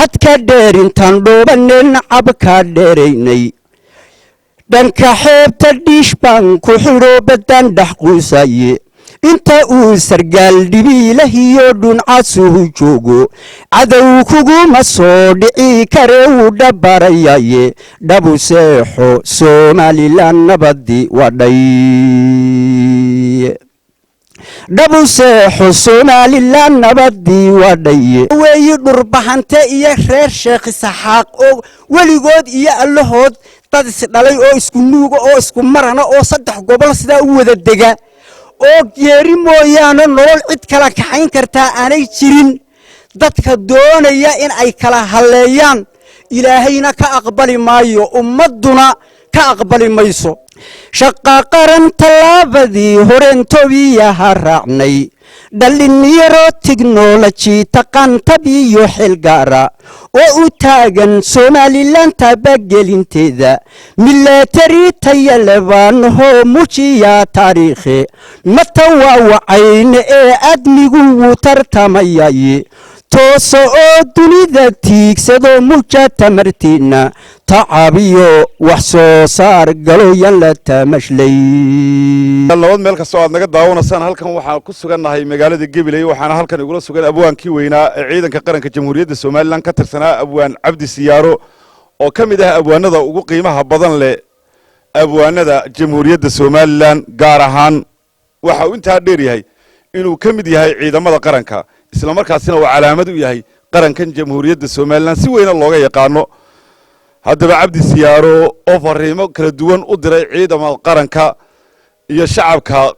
xadka dheerintaan dhoobaneen cabka dheeraynay dhanka xeebta dhiish baan ku xidho baddaan dhex quusaye inta uu sargaal dhibiilahiyo dhuncasuhu joogo cadow kuguma soo dhici kare wuu dhabbarayaye dhabu seexo somalilan nabadii wadhay dhabu seexo somalilan nabadii wadhaye weeyi dhurbahante iyo reer sheekh isaxaaq oo weligood iyo allahood dad isdhalay oo isku nuuga oo isku marana oo 3 gobol sidaa u wada dega oo geeri mooyaane nolol cid kala kaxayn kartaa aanay jirin dadka doonaya in ay kala haleeyaan ilaahayna ka aqbali maayo ummaduna ka aqbali mayso shaqa qaran talaabadii horeentobiyaha raacnay dhalinyaro technology taqantabiyo xilgaara oo u taagan somalilan tabagelinteeda military tayalebanaho mujiya taariikhi matawaawacayne ee admigu wuu tartamayaye tooso oo dunida tiigsado muja tamartiina tacabiyo wax soo saar galoyan la tamashlay nabad meel kasta oo aad naga daawanaysan halkan waxaan ku sugannahay magaalada Gabiley waxaana halkan igula sugan abwaankii weynaa ee ciidanka qaranka jamhuuriyadda Soomaaliland ka tirsanaa abwaan Cabdi Siyaaro oo kamid ah abwaanada ugu qiimaha badan leh abwaanada jamhuuriyadda Soomaaliland gaar ahaan waxa uu inta dheer yahay inuu kamid yahay ciidamada qaranka isla markaasina uu calaamad u yahay qarankan jamhuuriyadda Soomaaliland si weyn looga yaqaano haddaba Cabdi Siyaaro oo fariimo kala duwan u diray ciidamada qaranka iyo shacabka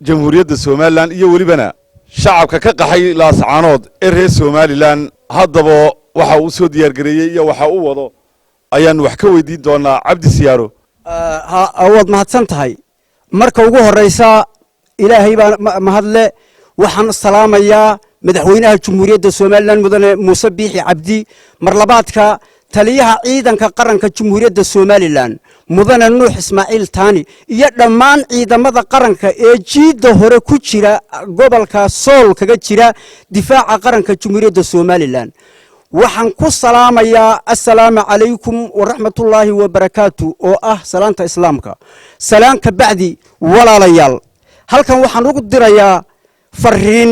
jamhuuriyadda Soomaaliland iyo walibana shacabka ka qaxay laascaanood ee reer Soomaaliland haddaba waxa uu soo diyaar gareeyay iyo waxa uu wado ayaan wax ka weydiin doonaa Cabdi Siyaaro awood mahadsan tahay marka ugu horeysa ilaahay baa mahadle waxaan salaamayaa madaxweynaha jamhuuriyadda Soomaaliland mudane Muuse Biixi Cabdi marlabaadka taliyaha ciidanka qaranka jamhuuriyadda Soomaaliland mudane Nuux Ismaaciil Taani iyo dhammaan ciidamada qaranka ee jiida hore ku jira gobolka Sool kaga jira difaaca qaranka jamhuuriyadda Soomaaliland waxaan ku salaamayaa assalaamu calaykum wa rahmatullaahi wa barakaatu oo ah salaanta islaamka salaanka bacdi walaalayaal halkan waxaan ugu dirayaa fariin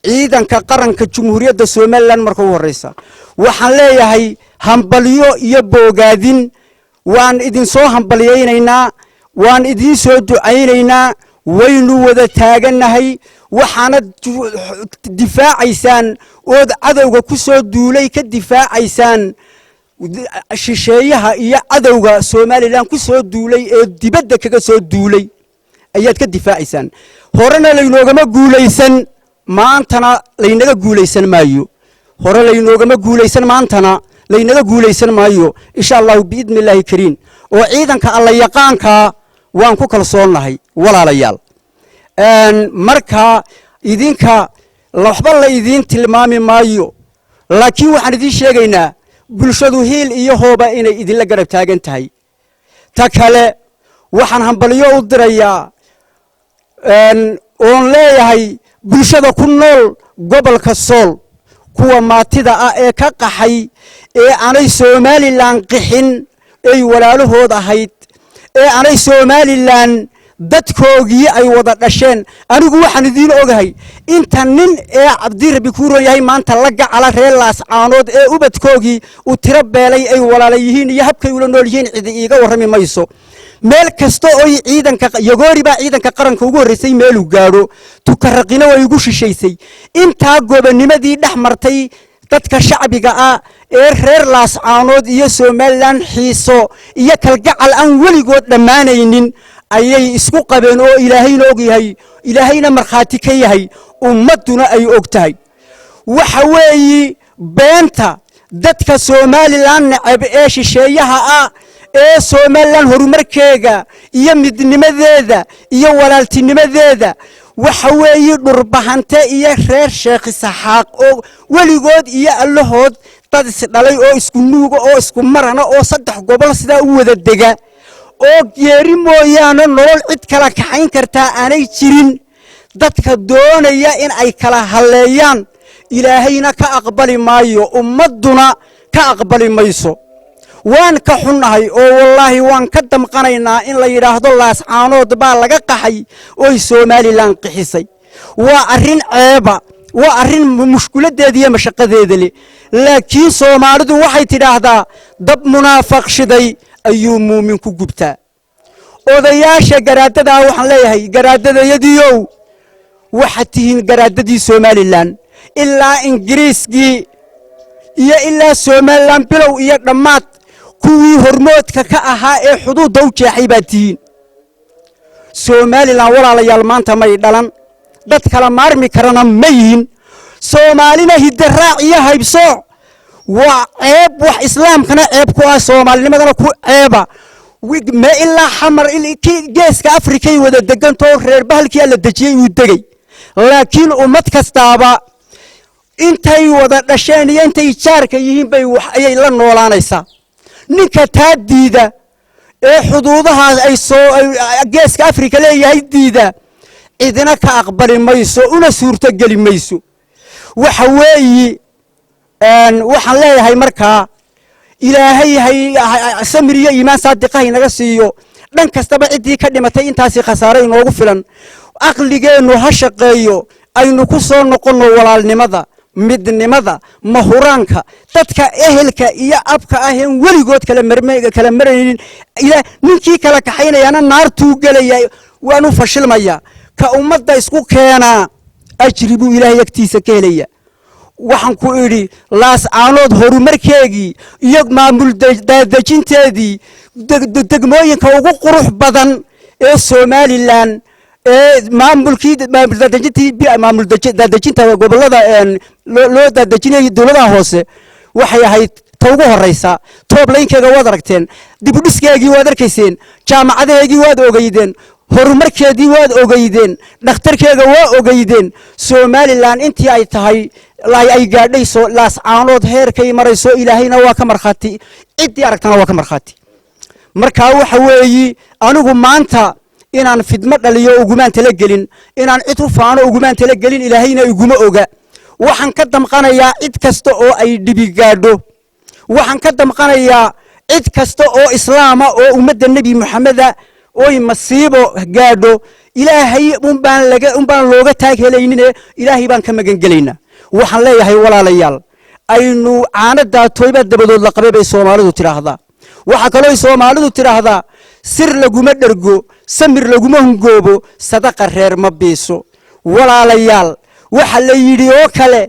ciidanka qaranka jamhuuriyadda Soomaaliland marka ugu horeysa waxaan leeyahay hambalyo iyo boogaadin waan idin soo hambalyeeynaa waan idin soo ducaynaynaa waynu wada taaganahay waxaana difaacaysaan oo cadawga ku soo duulay ka difaacaysaan shisheeyaha iyo cadawga Soomaaliland ku soo duulay ee dibadda kaga soo duulay ayaad ka difaacaysaan horena laynogama guuleysan maantana laynaga guuleysan maayo hore laynogama guuleysan maantana laynaga guuleysan maayo insha Allah biidnillaahi kariin oo ciidanka alla yaqaanka waan ku kalsoonahay walaalayaal marka idinka waxba la idin tilmaami maayo laakiin waxaan idin sheegaynaa bulshadu hiil iyo hooba inay idin la garab taagan tahay ta kale waxaan hambalyo u dirayaa oon leeyahay bulshada ku nool gobolka Sool kuwa maatida ah ee ka qaxay ee aanay Soomaaliland qixin ay walaalahood ahayd ee aanay Soomaaliland dadkoogii ay wada dhasheen anigu waxaan idin ogahay inta nin ee Cabdi Rabbi ku rooyahay maanta la gacala reer laascaanood ee ubadkoogii u tira beelay ay walaala yihiin iyo habkay ula nool yihiin cid iiga warrami mayso meel kasta oo ciidanka yagoori baa ciidanka qaranka ugu horeysay meel uu gaaro tukaraqina way ugu shisheysay inta gobonimadii dhaxmartay dadka shacbiga ah ee reer laascaanood iyo Soomaaliland xiiso iyo kalgacal aan weligood dhamaanaynin ayay isku qabeen oo ilaahayna og yahay ilaahayna marxaati ka yahay ummaduna ay og tahay waxa weeyi beenta dadka Soomaaliland nacab ee shisheeyaha ah ee Soomaaliland horumarkeega iyo midnimadeeda iyo walaaltinimadeeda waxa weeyi dhurbahante iyo reer sheekh isaxaaq oo weligood iyo allahood dad isdhalay oo isku nuuga oo isku marana oo 3 gobol sidaa u wada dega oo geeri mooyaane nolol cid kala kaxayn kartaa aanay jirin dadka doonaya in ay kala haleeyaan إلهينا كأقبل مايو أمدنا كأقبل ميسو وان كحنهي أو والله وان كدم قنينا إن لا يراهد الله سبحانه دبالغا قحي أو سومالي لان قحيسي وأرين عيبا وأرين مشكلة دي مشقة دي لكن سومالدو waxay tiraahdaa dab munaafiq shiday ayuu muuminku gubtaa odayaasha garaadada waxaan leeyahay garaadadayadiyow waxa tihiin garaadadii Soomaaliland ilaa Ingiriiskii iyo ilaa Soomaaliland bilow iyo dhamaad kuwii hormoodka ka ahaa ee xuduudda u jeexay baa tihiin Soomaaliland walaalayaal maanta may dhalan dad kala maarmi karana ma yihiin Soomaalina hidaraac iyo haybso waa ceeb wax islaamkana ceeb ku ah Soomaalinimadana ku ceeba ما إلا حمر جيسك أفريقيا وده دقن طور غير بهالكي اللي دجيه ودقي لكن أمت كستابا إنتي وده رشاني إنتي شارك يهين بي وحيي لن ولا نيسا نكتات ديدا حدودها أي جيسك أفريقيا ليه هيديدا إذن كأقبل ميسو ولا صورة قلي ميسو وحوي وحلاه هاي مركا إلهي هي سمرية إيمان صادقة نجسيو لن كستبع عدي كلمتين انتاسي خسارين وغفلا أقل جينو هشقيو أي نكسر نقولنا ولا لماذا مد لماذا مهورانك تتك أهلك يا أبك أهل وليقود كلام مرين إلى نكي كلك حين أنا نار توجلي وأنا فشل مايا كأمة دايسكو كيانا أجربوا إلهي يكتيس كيليا waxaan ku iri laas aanood horumarkeegi iyo maamul dadajinteedii degmooyinka ugu qurux badan ee Soomaaliland ee maamul dadajinta gobolada loo dadajinay dawladda hoose waxay ahayd tawgu horeysa tooblaynkeyga waad aragteen dib u dhiskeegii waad arkayseen jaamacadeegii waad ogeydeen horumarkeedii waad ogeydeen dhakhtarkeega waa ogeydeen Soomaaliland intii ay tahay ay gaadhayso laas aanood heerkay marayso ilaahayna waa ka marxaati cidii aragtana waa ka marxaati marka waxa weeyi anigu maanta inaan fidma dhaliyo ugumaan tala gelin inaan cid u faano ugumaan tala gelin ilaahayna iguma oga waxaan ka damqanayaa cid kasta oo ay dhibi gaadho waxaan ka damqanayaa cid kasta oo islaama oo ummadda nabi maxameda oo masiibo gaadho ilaahay baan looga taag helaynin ilaahay baan ka magan galeynaa waxaan leeyahay walaalayaal aynu caanada tooyba dabadood la qabay Soomaalidu tiraahdaa waxa kale oo Soomaalidu tiraahdaa sir laguma dhargo samir laguma hungoobo sadaqa reer ma beeso walaalayaal waxa la yiri oo kale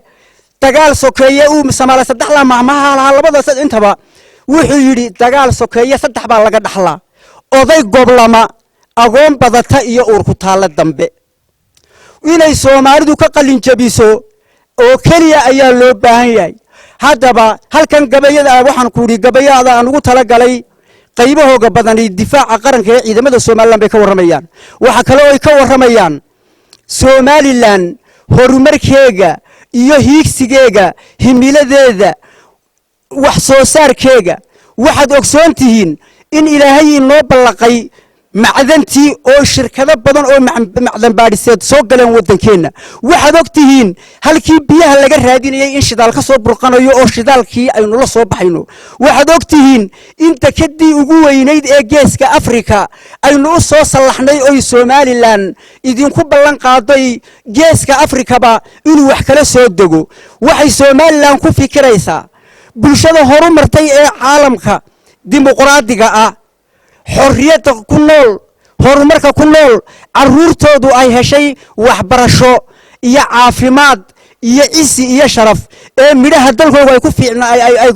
dagaal sokeeye uu Soomaaliya saddex la mahmaha labada intaba wuxuu yiri dagaal sokeeye saddex baa laga dhaxlaa oday goblama agoon badata iyo uur ku taala dambe inay Soomaalidu ka qalin jabiso oo kaliya ayaa loo baahan yahay hadaba halkan gabayada waxaan ku ri gabayada aan ugu tala galay qaybahooga badan ee difaaca qaranka ee ciidamada Soomaaliland bay ka waramayaan waxa kale oo ay ka waramayaan Soomaaliland horumarkeega iyo hiigsigeega himiladeeda wax soo saarkeega waxaad ogsoontihiin in ilaahay inoo balaqay macdantii oo shirkado badan oo macdan baadhiseed soo galeen wadankeena waxaad ogtihiin halkii biyaha laga raadinayay in shidaal ka soo burqanayo oo shidaalkii aynu la soo baxayno waxaad ogtihiin in takadii ugu weynayd ee geeska Afrika aynu u soo salaxnay oo Soomaaliland idinku ballan qaaday geeska Afrikaba inuu wax kala soo dego waxay Soomaaliland ku fikiraysaa bulshada horumartay ee caalamka dimuqraadiga ah xorriyada ku nool horumarka ku nool caruurtoodu ay heshay waxbarasho iyo caafimaad iyo isi iyo sharaf ee midhaha dalkooda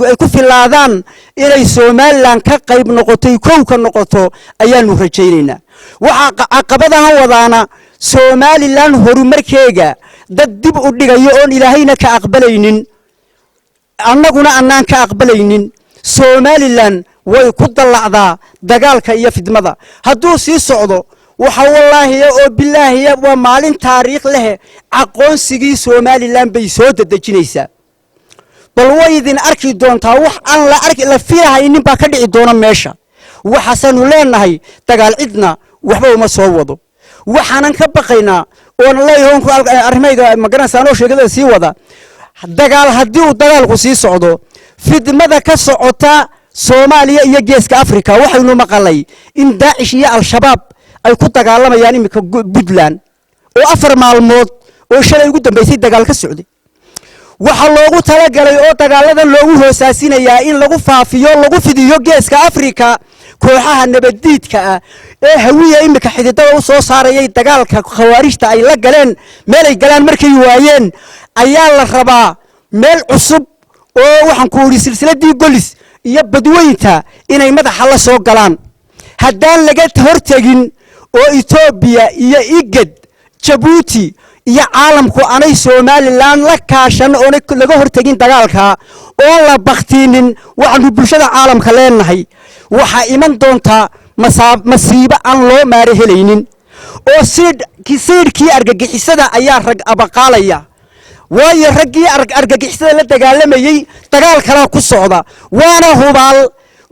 ay ku filaadaan inay Soomaaliland ka qayb noqotay kowka noqoto ayaanu rajaynaynaa waxa caqabadaha wadaana Soomaaliland horumarkeega dad dib u dhigayo oo ilaahayna ka aqbalaynin annaguna annaan ka aqbalaynin Soomaaliland way ku dalacdaa dagaalka iyo fidmada hadduu sii socdo waxa wallaahi oo billaahi waa maalin taariikh leh aqoonsigii Soomaaliland bay soo dadajinaysaa bal way idin arki doontaa wax aan la arki la fiirahaynin baa ka dhici doona meesha waxaasanu leenahay dagaal cidna waxba uma soo wado waxaanan ka baqaynaa oo leeyahay arrimayga magaranaysan oo sheegada sii wada dagaal haddii uu dagaalku sii socdo fidmada ka socota Soomaaliya iyo geeska Afrika waxaynu maqalay in Daacish iyo Al-Shabaab ay ku dagaalamayaan imika Puntland oo 4 maalmood oo shalay ugu dambeysay dagaal ka socday waxa loogu talagalay oo dagaaladan loogu hoosaasinayaa in lagu faafiyo lagu fidiyo geeska Afrika kooxaha nabadiidka ah ee hawiya imika xididada u soo saarayay dagaalka khawaarijta ay la galeen meel ay galaan markay waayeen ayaa la rabaa meel cusub oo waxaan ku uri silsiladii golis iyo badweynta inay madaxa la soo galaan haddaan laga hortagin oo Ethiopia iyo Igad Djibouti iyo caalamku aanay Somaliland la kaashan oo laga hortagin dagaalka oo la baqtinin waxaanu bulshada caalamka leenahay waxa iman doonta masiibo aan loo maare helaynin oo siidkii argagixisada ayaa rag abaqaalaya waayo raggii argagixisada la dagaalamayay dagaal kala ku socda waana hubaal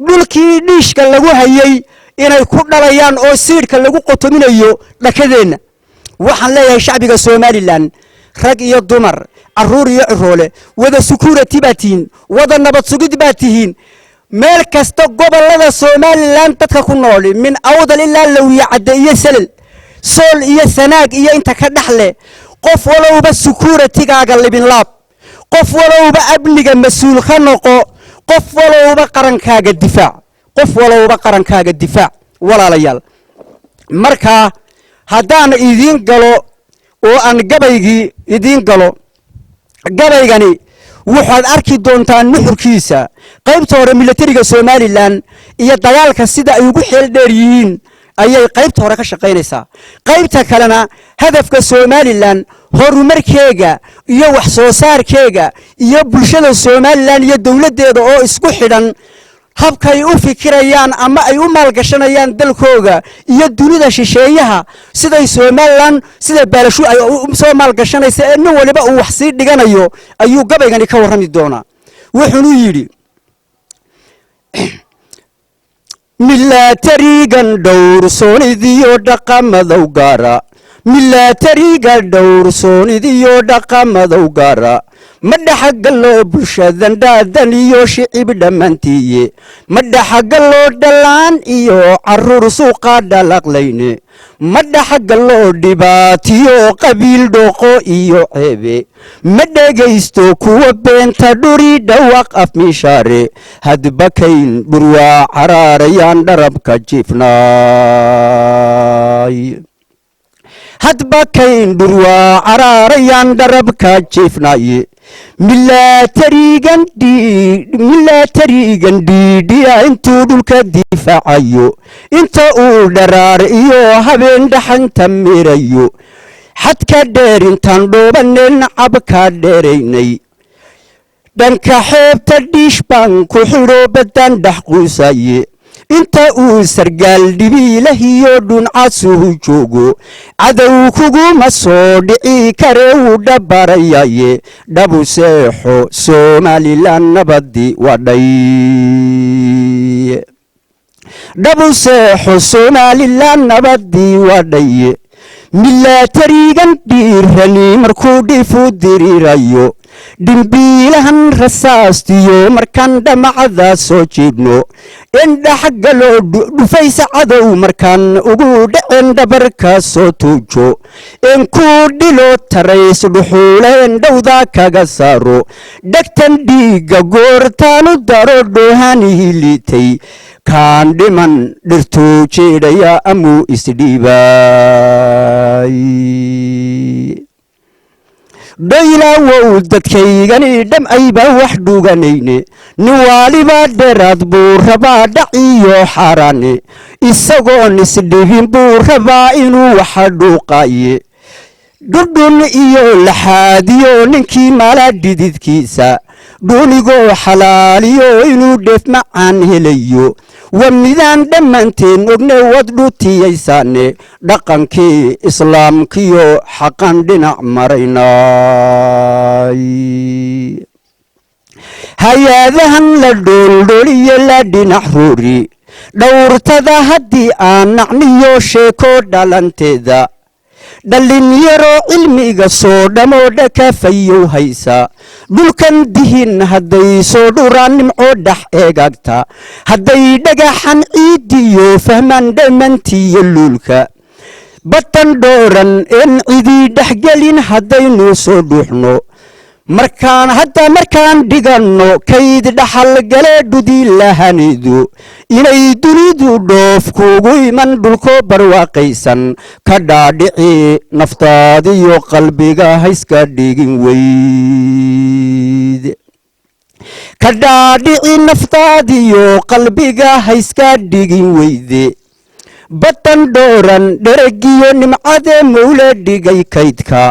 dhulkii dhiishka lagu hayay inay ku dhalayaan oo siidka lagu qotominayo dhakadeena waxaan leeyahay shacbiga Somaliland rag iyo dumar caruur iyo ciroole wada security baatiin wada nabad sugid baatihiin meel kasta gobolada Somaliland dadka ku nool min awdal ilaa lawiya cadde iyo salal sool iyo sanaag iyo inta ka dhaxle qof walowba security-gaaga libin laab qof walowba amniga mas'uul ka noqo qof walowba qarankaaga difaac walaalayaal marka haddaan idin galo oo aan gabaygii idin galo gabaygani waxaad arki doontaan nuxurkiisa qaybta hore militariga Somaliland iyo dagaalka sida ay ugu xeel dheer yihiin ayay qaybta hore ka shaqeynaysaa qaybta kalena hadafka Somaliland horumarkeega iyo wax soo saarkeega iyo bulshada Somaliland iyo dawladeeda oo isku xidhan habkay u fikirayaan ama ay u maalgashanayaan dalkooga iyo dunida shisheeyaha sida Somaliland sida baalashu ay u soo maalgashanaysa in waliba uu wax sii dhiganayo ayuu gabaygani ka warrami doonaa wuxuu yiri militarigan dhowr soonidiyo dhaqamadow gaara militariga dhowr soonidiyo dhaqamadow gaara madhaxagalo bulshadan daadan iyo shicib dhamantiye madhaxagalo dhalaan iyo caruur suuqa dhalaqlayne madhaxagalo dhibaatiyo qabiil dhooqo iyo ceebe madhagaysto kuwa beenta dhuri dhawaaq afmishaare hadbakayn burwaa caraarayaan dharabka jiifnaay hadbakayn burwaa caraarayaan dharabka jiifnaaye militarigan dhiidhiya intuu dhulka difaacayo inta uu dharaar iyo habeen dhaxanta mirayo xadka dheer intaan dhoobanen cabka dheeraynay dhanka xeebta dhiish baan ku xidho badan dhex quusaye inta uu sargaal dhibiilahiyo dhuncasuhu joogo cadow kuguma soo dhici kare uu dhabarayaye dhabu seexo Somaliland nabadi wadhay dhabu seexo Somaliland nabadi wadhay militarigan dhiirani markuu dhifu dirirayo dhimbiilahan rasaastiyo markaan dhamacada soo jiibno indhaxagalo dhufaysa cadow markaan ugu dhaceen dhabarka soo tuujo in ku dhilo tarays dhuxuuleen dhowda kaga saaro dhagtan dhiiga goortaanu daro dhoohanihii liitay kaan dhiman dhirtuu jeedhaya amuu isdhiibay dhaylawow dadkaygani dhamcayba wax dhuganayne nin waaliba dheeraad buu rabaa dhaciyo xaaraane isagoon isdhibin buu rabaa inuu waxa dhuuqaaye dhudhun iyo laxaadiyo ninkii mala dhididkiisa dhuunigoo xalaaliyo inuu dheef macaan helayo wa midaan dhammaanteen ogne wad dhutiyaysaane dhaqankii islaamkiyo xaqan dhinac maraynay hay-adahan la dhooldholiyo la dhinac roori dhowrtada haddii aan nacniyo sheeko dhalanteeda dhalinyaro cilmiga soo dhamoodha ka fayow haysa dhulkan dihin hadday soo dhuraan nimco dhex eegagta hadday dhagaxan ciidiyo fahmaan dhammantiiyo luulka batan dhooran een cidii dhexgelin haddaynu soo dhuuxno markaan dhiganno kayd dhaxal gale dhudii lahanidu inay dunidu dhoof kuugu iman dhulko barwaaqaysan ka dhaadhici naftaadiyo qalbiga hayska dhigin weyd ka dhaadhici naftaadiyo qalbiga hayska dhigin weyde batan dhooran dheragiyo nimcade mawla dhigay kaydka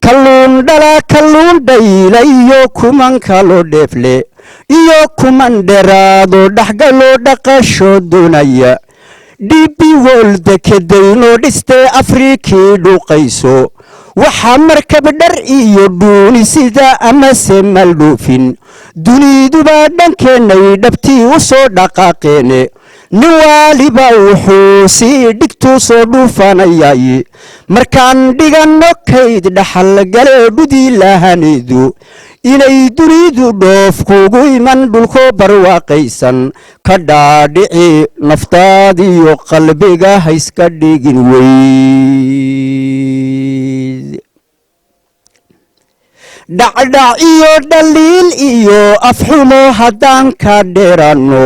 kalluun dhala kalluun dhayla iyo kuman kaloo dheefle iyo kuman dheraado dhaxgaloo dhaqasho doonaya dhibi wolda kadaynoo dhistee afrikii dhuuqayso waxaa markab dhar iyo dhuuni sida amase maldhuufin duniduba dhankeenay dhabtii u soo dhaqaaqeene nin waaliba wuxuu sii dhigtuu soo dhuufanayay markaan dhiganno kayd dhaxal gale dhudii lahanidu inay dunidu dhoof kuugu iman dhulko barwaaqaysan ka dhaadhici naftaadiyo qalbiga hayska dhigin weyd dhacdhac iyo dhaliil iyo afxumo haddaan ka dheeranno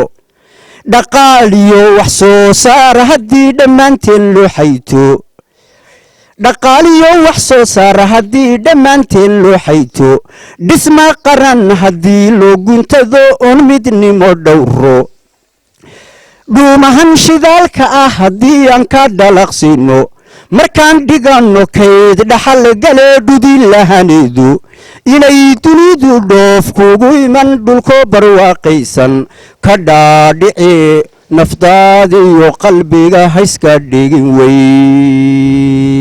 dhaqaaliyo wax soo saar haddii dhammaanteen loo xayto dhaqaaliyo wax soo saar haddii dhammaanteen loo xayto dhisma qaran haddii loo guntado oon midnimo dhowro dhuumahan shidaalka ah haddii aan ka dhalaqsiino markaan dhiganno kayd dhaxal gale dhudii lahanidu inay dunidu dhoof kuugu iman dhulko barwaaqaysan ka dhaadhici naftaadiyo qalbiga hayska dhigin weyd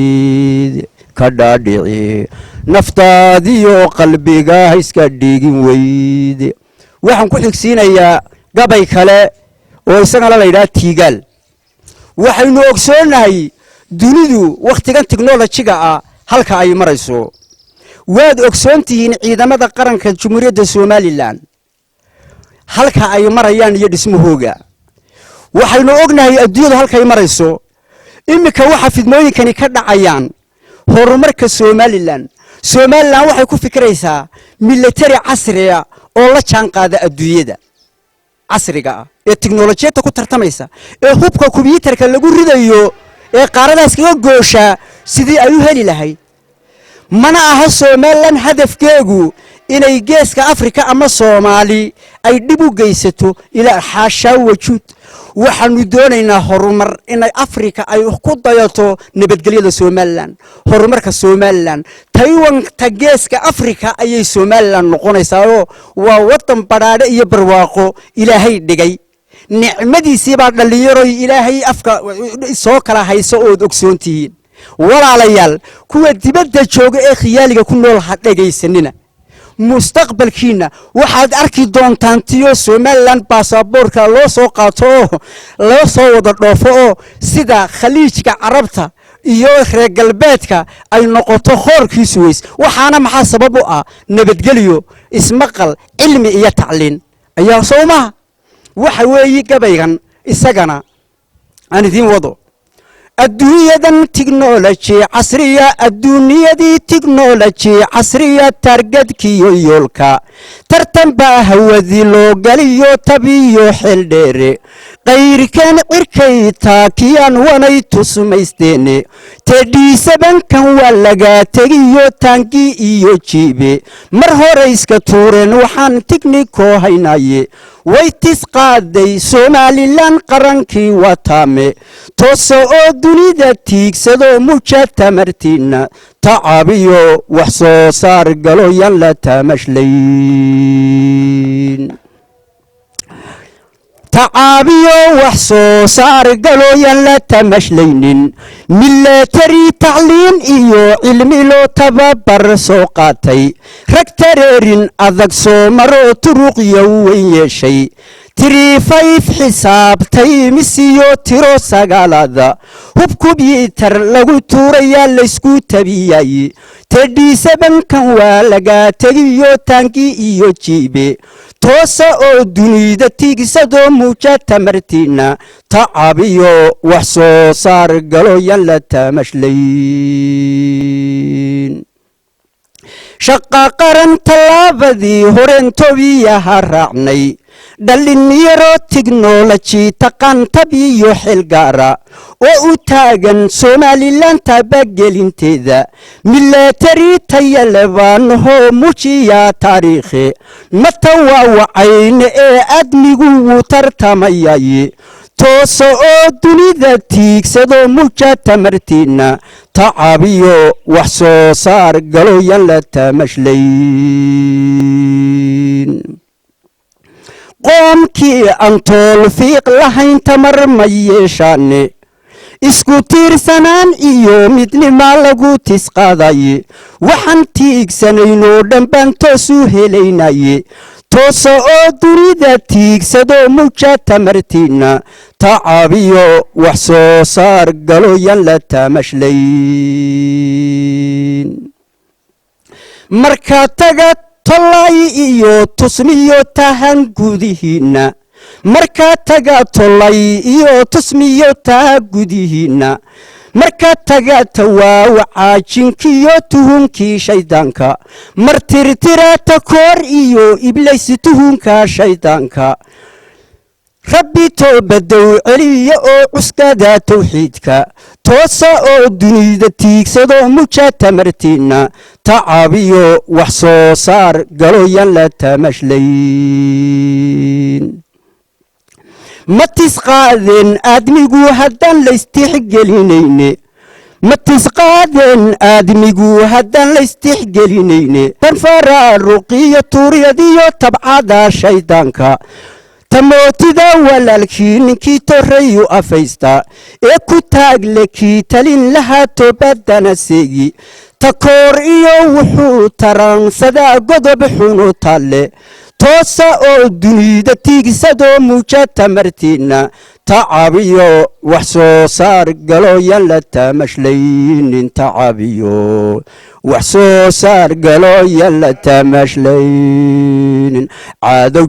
ka dhaadhici naftaadiyo qalbiga hayska dhigin weyd waxaan ku xigsiinayaa gabay kale oo isagana la yidhaha tiigaal waxaynu ogsoonahay dunidu wakhtigan tiknolojiga ah halka ay marayso waad ogsoon tihiin ciidamada qaranka Jamhuuriyadda Soomaaliland halka ay marayaan iyo dhismahooga waxaynu ognahay adduunyada halka ay marayso imika waxa fidmooyinkani ka dhacayaan horumarka Soomaaliland waxay ku fikiraysaa military casri ah oo la jaan qaada adduunyada casriga ah ee tiknolojiyada ku tartamaysa ee hubka kombiyuutarka lagu ridayo ee qaaradaas kaga goosha sidii ay u heli lahayd mana aha Soomaaliland hadafkeegu inay geeska Afrika ama Soomaali ay dib u geysato ilaa xaasha wajud waxaanu doonaynaa horumar inay Afrika ay ku dayato nabadgelyada Soomaaliland horumarka Soomaaliland Taiwan ta geeska Afrika ayay Soomaaliland noqonaysaa waa wadan baraade iyo barwaaqo Ilaahay dhigay nicmadiisii baa dhalinyaro Ilaahay afka soo kala hayso oo ogsoontihiin walaalayaal kuwa dibadda jooga ee khiyaaliga ku nool ha dhageysanina mustaqbalkiina waxaad arki doontaan tiyo Soomaaliland baasaboorka loo soo qaato loo soo wada dhoofo sida khaliijka carabta iyo reer galbeedka ay noqoto xoorkiisu weys waxaana maxaa sabab u ah nabadgelyo ismaqal cilmi iyo tacliin ayaa Soomaa waxa weeye gabaygan isagana aan idin wado adduunyadan technology casriya adduunyadii technology casriya targadkiyo yoolka tartan baa hawadii loo galiyo tabiyo xil dheere qayrkan cirkay taakiyaan wanay tusmaysteene tedhiisabankan waa laga tegiyo taangi iyo jiibe mar hore iska tuureen waxaan tikniko haynaye way tis qaaday Soomaaliland qarankii wataame tooso oo dunida tiigsado mujatamartina tacaabiyo wax soo saar galo yan la tamashlayn تعابيو وحصو صار قالوا يلا تمشلينين ملتري تعليم إيو علمي لو تبابر سوقاتي ركتريرين أذك سو مرو تروق يوين شي tiriifayf xisaabtay misiyo tiro sagaalada hub kubyuutar lagu tuurayaa laysku tabiyay tedhiisabankan waa lagaa tegiyo taangi iyo jiibe toosa oo dunida tiigsadoo muuja tamartiina tacabiyo wax soo saar galo yan la tamashlayn shaqa qaran tallaabadii horeen tobiyaha raacnay dhalinyaro tiknoloji taqaan tabiyo xil gaara oo u taagan somalilan tabagelinteeda milatari tayalebaanahoo mujiya taariikhi matawaawacayna ee admigu wuu tartamayay toosa oo dunida tiigsado muja tamartiina tacabiyo wax soo saar galo yan la tamashlayn qoomkii aan toolfiiq lahayn tamar ma yeeshaane isku tiirsanaan iyo midnima lagu tisqaaday waxaan tiigsanaynoo dhan baan toos u helaynaye toosa oo dunida tiigsado muja tamartiina tacabiyo wax soo saar galo yan la tamashlayn markaa taga tolay iyo tusmiyo tahan gudihiina markaa taga tolay iyo tusmiyo taha gudihiina markaa taga tawaawaca jinkiyo tuhunkii shaydaanka martirtira takoor iyo iblays tuhunka shaydaanka rabbi toobadow celiya oo cuskada tawxiidka toosa oo dunida tiigsado muja tamartiina tacabiyo wax soo saar galo yan la tamashlayn ma tisqaadeen aadmigu haddaan laystixgelinayne ma tisqaadeen aadmigu haddaan laystixgelinayne tan faraaruqiyo tuuryadiyo tabcada shaydaanka tamootida walaalkii ninkii torreyu afaysta ee ku taagle kii talin lahaa toobadana seegi takoor iyo wuxuu taransadaa godob xunu talle toosa oo dunida tiigsadoo muuja tamartiina tacabiyo wax soo saar galo yan la tamashleynin tacabiyo wax soo saar galo yan la tamashleynin cadow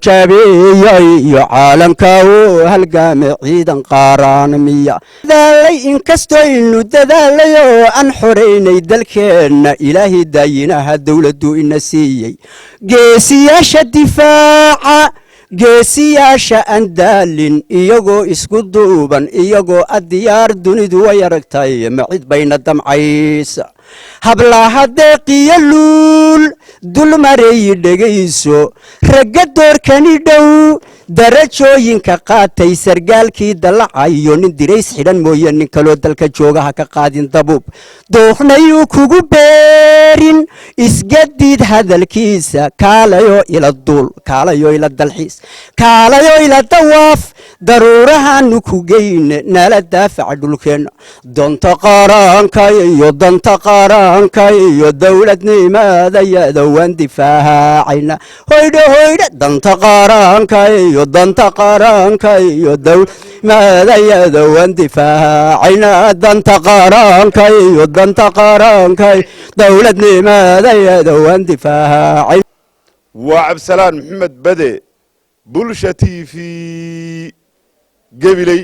jaabiyayo caalamka oo halgaame ciidan qaaraan miya dadaalay inkastoo inu dadaalay oo aan xoreynay dalkeenna ilaahay daayinaha dowladdu ina siiyey geesiyaasha difaaca geesiyaasha aan daalin iyagoo isku duuban iyagoo addiyaar dunidu way aragtay ma cid bayna damcaysa hablaha deeqiyo luul dulmareeyi dhegayso ragga doorkani dhow darajooyinka qaatay sargaalkii dallacayo nin dirays xidhan mooye nin kaloo dalka joogaha ka qaadin dabuub dooqnayuu kugu beerin isgadiid hadalkiisa kaalayo ila duul kaalayo ila dalxiis kaalayo ila dawaaf daruurahaanu ku geyne nala daafaca dhulkeenna donta qaranka iyo dowladnimadayada waan difaacayna hoydhe danta qaranka iyo dowladnimadayada waan difaacayna danta qaranka iyo dowladnimadayada waan difaacayna waa cabdisalaan maxamed bade bulsha TV gabiley